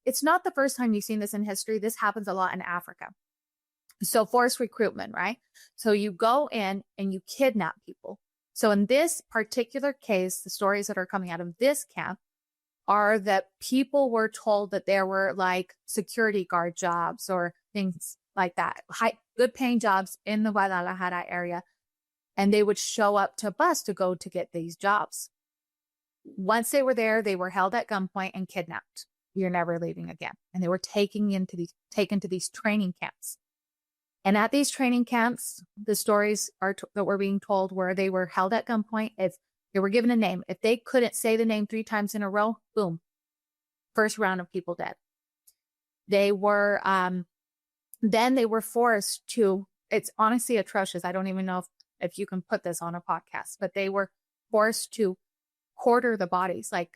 it's not the first time you've seen this in history. This happens a lot in Africa. So forced recruitment, right? So you go in and you kidnap people. So in this particular case, the stories that are coming out of this camp are that people were told that there were like security guard jobs or things like that, good paying jobs in the Guadalajara area. And they would show up to a bus to go to get these jobs. Once they were there, they were held at gunpoint and kidnapped. You're never leaving again. And they were taken to these training camps. And at these training camps, the stories that were being told were they were held at gunpoint. If they were given a name, if they couldn't say the name 3 times in a row, boom, first round of people dead. They were, then they were forced to, it's honestly atrocious. I don't even know if you can put this on a podcast, but they were forced to quarter the bodies, like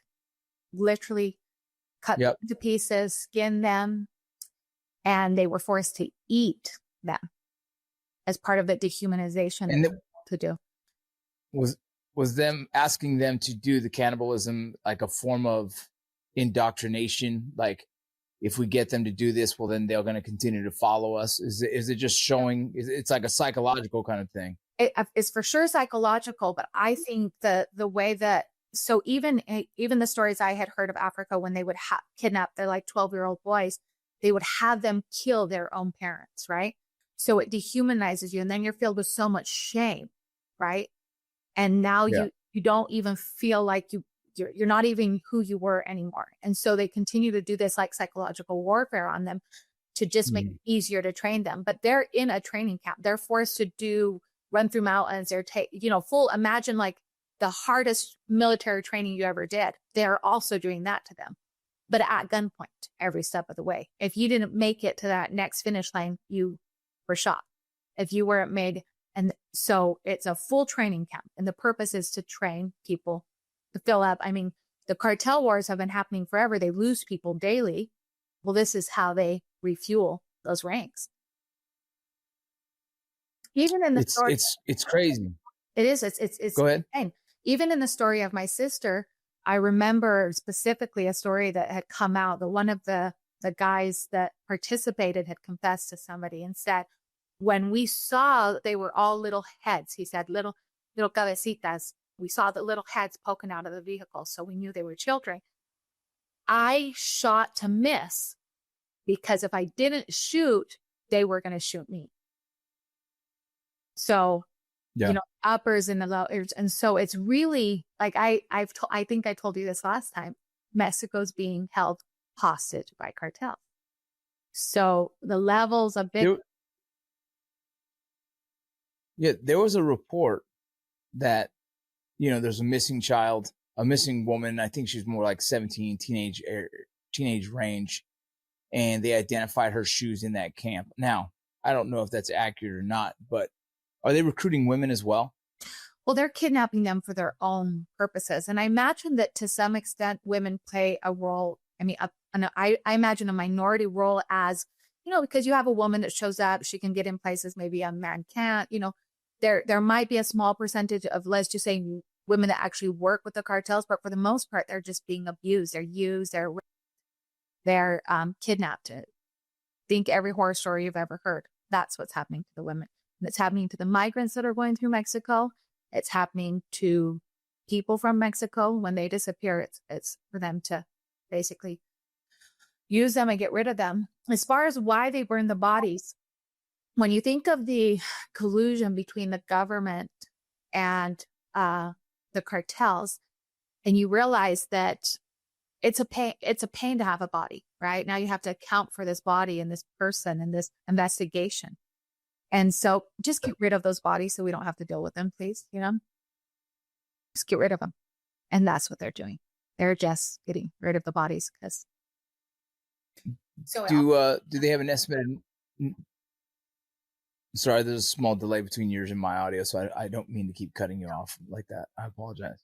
literally cut them into pieces, skin them, and they were forced to eat them as part of the dehumanization and to do. Was them asking them to do the cannibalism like a form of indoctrination? Like, if we get them to do this, well, then they're going to continue to follow us. Is it just showing? It's like a psychological kind of thing. It's for sure psychological, but I think the way that, so even the stories I had heard of Africa, when they would kidnap their like 12-year-old boys, they would have them kill their own parents, right? So it dehumanizes you, and then you're filled with so much shame, right? And now you don't even feel like you're not even who you were anymore. And so they continue to do this like psychological warfare on them to just make it easier to train them. But they're in a training camp. They're forced to run through mountains. They're imagine like the hardest military training you ever did. They're also doing that to them, but at gunpoint every step of the way. If you didn't make it to that next finish line, you were shot. If you weren't made. And so it's a full training camp. And the purpose is to train people to fill up. I mean, the cartel wars have been happening forever. They lose people daily. Well, this is how they refuel those ranks. Even in the story, it's crazy. It is. It's go ahead. Insane. Even in the story of my sister, I remember specifically a story that had come out that one of the guys that participated had confessed to somebody and said, when we saw that they were all little heads, he said, little cabecitas, we saw the little heads poking out of the vehicle. So we knew they were children. I shot to miss because if I didn't shoot, they were going to shoot me. So, uppers and the lowers. And so it's really like, I think I told you this last time, Mexico's being held hostage by cartels. So the levels of there was a report that, there's a missing child, a missing woman. I think she's more like 17, teenage range. And they identified her shoes in that camp. Now, I don't know if that's accurate or not, but are they recruiting women as well? Well, they're kidnapping them for their own purposes. And I imagine that to some extent, women play a role. I mean, I imagine a minority role as, because you have a woman that shows up, she can get in places maybe a man can't, there might be a small percentage of, let's just say, women that actually work with the cartels, but for the most part, they're just being abused. They're used, they're kidnapped. Think every horror story you've ever heard. That's what's happening to the women. And it's happening to the migrants that are going through Mexico. It's happening to people from Mexico. When they disappear, it's for them to basically use them and get rid of them. As far as why they burn the bodies, when you think of the collusion between the government and the cartels, and you realize that it's a pain to have a body, right? Now you have to account for this body and this person and this investigation. And so just get rid of those bodies so we don't have to deal with them, please. Just get rid of them. And that's what they're doing. They're just getting rid of the bodies because. So do they have an estimate? Sorry, there's a small delay between yours and my audio, so I don't mean to keep cutting you off like that. I apologize.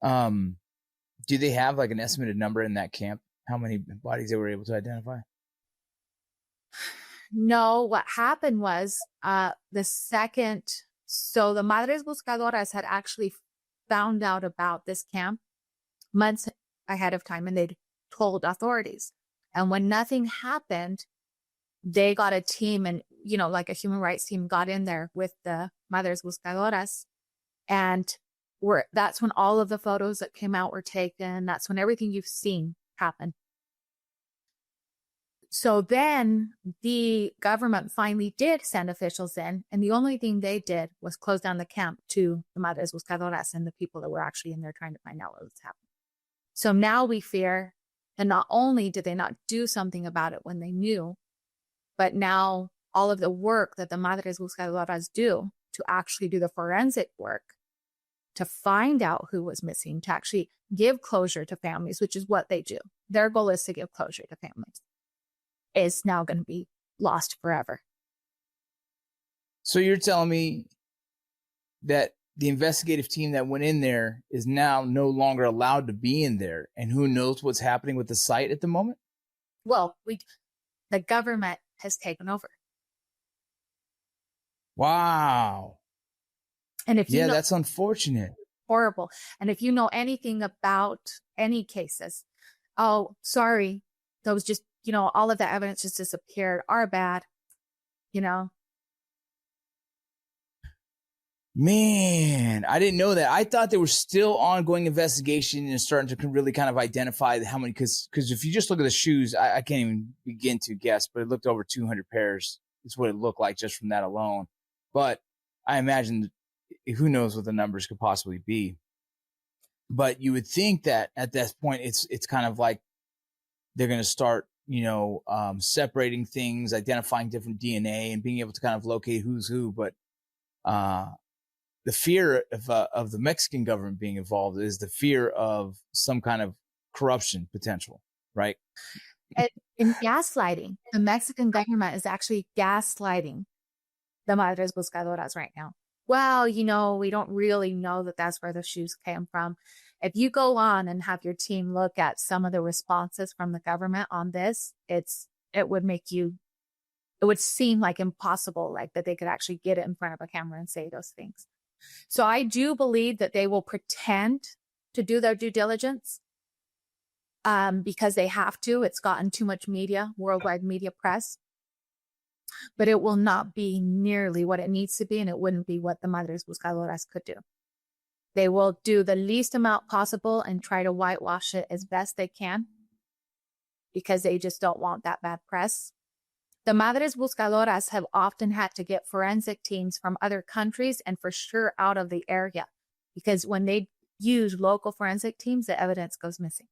Do they have like an estimated number in that camp? How many bodies they were able to identify? No, what happened was so the Madres Buscadoras had actually found out about this camp months ahead of time, and they'd told authorities. And when nothing happened, they got a team and, like a human rights team got in there with the Madres Buscadoras. And that's when all of the photos that came out were taken. That's when everything you've seen happened. So then the government finally did send officials in, and the only thing they did was close down the camp to the Madres Buscadoras and the people that were actually in there trying to find out what was happening. So now we fear that not only did they not do something about it when they knew, but now all of the work that the Madres Buscadoras do to actually do the forensic work, to find out who was missing, to actually give closure to families, which is what they do. Their goal is to give closure to families, is now going to be lost forever. So you're telling me that the investigative team that went in there is now no longer allowed to be in there, and who knows what's happening with the site at the moment? Well, the government has taken over. Wow. And if you know, that's unfortunate. Horrible. And if you know anything about any cases, oh, sorry, those just, all of the evidence just disappeared, are bad, Man, I didn't know that. I thought there was still ongoing investigation and starting to really kind of identify how many, because if you just look at the shoes, I can't even begin to guess, but it looked over 200 pairs. Is what it looked like just from that alone. But I imagine who knows what the numbers could possibly be. But you would think that at this point, it's kind of like they're going to start, separating things, identifying different DNA and being able to kind of locate who's who. But the fear of the Mexican government being involved is the fear of some kind of corruption potential, right? In gaslighting, the Mexican government is actually gaslighting the Madres Buscadoras right now. Well, we don't really know that that's where the shoes came from. If you go on and have your team look at some of the responses from the government on this, it would seem like impossible, like that they could actually get it in front of a camera and say those things. So I do believe that they will pretend to do their due diligence because they have to. It's gotten too much media, worldwide media press. But it will not be nearly what it needs to be, and it wouldn't be what the Madres Buscadoras could do. They will do the least amount possible and try to whitewash it as best they can because they just don't want that bad press. The Madres Buscadoras have often had to get forensic teams from other countries and for sure out of the area, because when they use local forensic teams, the evidence goes missing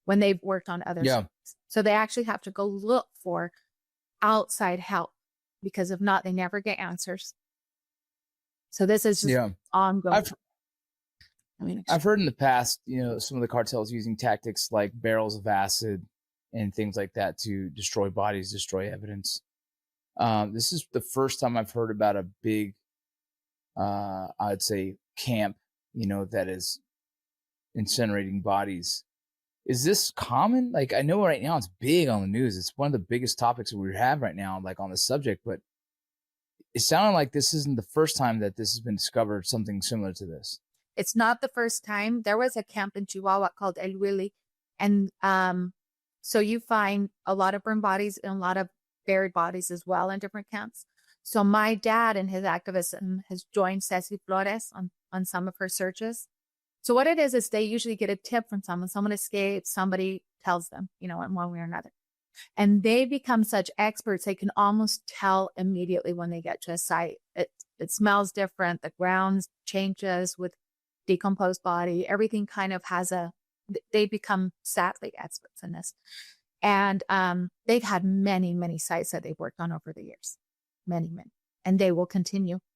when they've worked on other sites. So they actually have to go look for outside help, because if not, they never get answers. So this is just ongoing. I've heard in the past, some of the cartels using tactics like barrels of acid and things like that to destroy bodies, destroy evidence. This is the first time I've heard about a big, I'd say, camp, that is incinerating bodies. Is this common? Like, I know right now it's big on the news. It's one of the biggest topics that we have right now, like on the subject, but it sounded like this isn't the first time that this has been discovered, something similar to this. It's not the first time. There was a camp in Chihuahua called El Willy. And so you find a lot of burned bodies and a lot of buried bodies as well in different camps. So my dad and his activism has joined Ceci Flores on some of her searches. So what it is they usually get a tip from someone escapes, somebody tells them, in one way or another. And they become such experts, they can almost tell immediately when they get to a site. It smells different, the ground changes with decomposed body, everything kind of they become sadly experts in this. And they've had many, many sites that they've worked on over the years. Many, many. And they will continue.